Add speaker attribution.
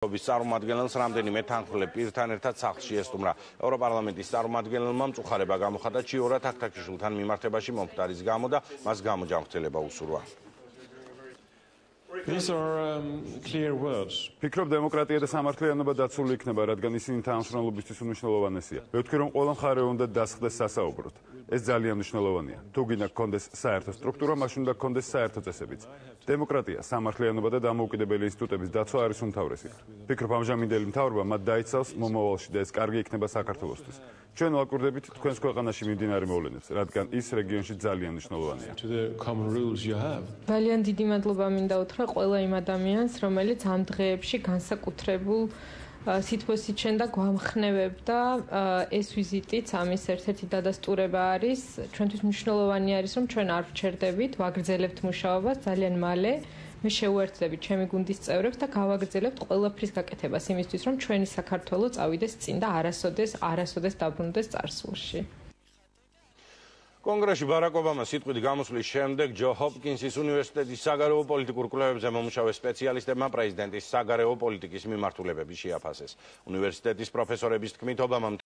Speaker 1: წარმომადგენელს რამდენიმე თანხმდე პირთან ერთად სახლში ესტუმრა. ევროპარლამენტის წარმომადგენელმა მწუხარება გამოხატა ჩიორა თაქთაქიშვილთან მიმართებაში მომხდარის გამო და მას გამოჯანმრთელება უსურვა.
Speaker 2: These are clear words.
Speaker 3: Ფიქრობ დემოკრატია და სამართლიანობა დაცული იქნება, რადგან ისინი თანამშრომლობისთვის უმნიშვნელოვანესია. ვეთქვი, რომ ყველა მხარე უნდა დასხდეს სასაუბროდ. ეს ძალიან მნიშვნელოვანია. თუ გინდა გქონდეს საერთო სტრუქტურა, მაშინ უნდა გქონდეს საერთო წესებიც. დემოკრატია, სამართლიანობა და დამოუკიდებელი ინსტიტუტების დაცვა არის უმთავრესი. ფიქრობ, ამჟამინდელი მთავრობა მათ დაიცავს მომავალში და ეს კარგი იქნება საქართველოსთვის. ჩვენ ვაკურდებით თქვენს ქვეყანაში მიმდინარე მოვლენებს, რადგან ის რეგიონში ძალიან მნიშვნელოვანია.
Speaker 4: ძალიან დიდი მადლობა მინდა უთხრა ყველა იმ ადამიანს, რომელიც ამ დღეებში განსაკუთრებულ სიტყვასით შენდა გვამხნევებდა. ეს ვიზიტიც ამის ერთ-ერთი დადასტურება არის. ჩვენთვის მნიშვნელოვანი არის, რომ ჩვენ არ ვჩერდებით, ვაგრძელებთ მუშაობას ძალიან მალე. მე შევუერთდებით ჩემი გუნდის წევრებს და გავაგრძელებთ ყველაფრის გაკეთებას იმისთვის, რომ ჩვენი საქართველო წავიდეს წინ და არასოდეს დაბრუნდეს წარსულში.
Speaker 1: კონგრესში ბარაკ ობამას სიტყვით გამოსვლის შემდეგ ჯო ჰოპკინსის უნივერსიტეტის საგარეო პოლიტიკურ კვლევებზე მომუშავე სპეციალისტებმა პრეზიდენტის საგარეო პოლიტიკის მიმართულებები შეაფასეს. უნივერსიტეტის პროფესორების თქმით, ობამამ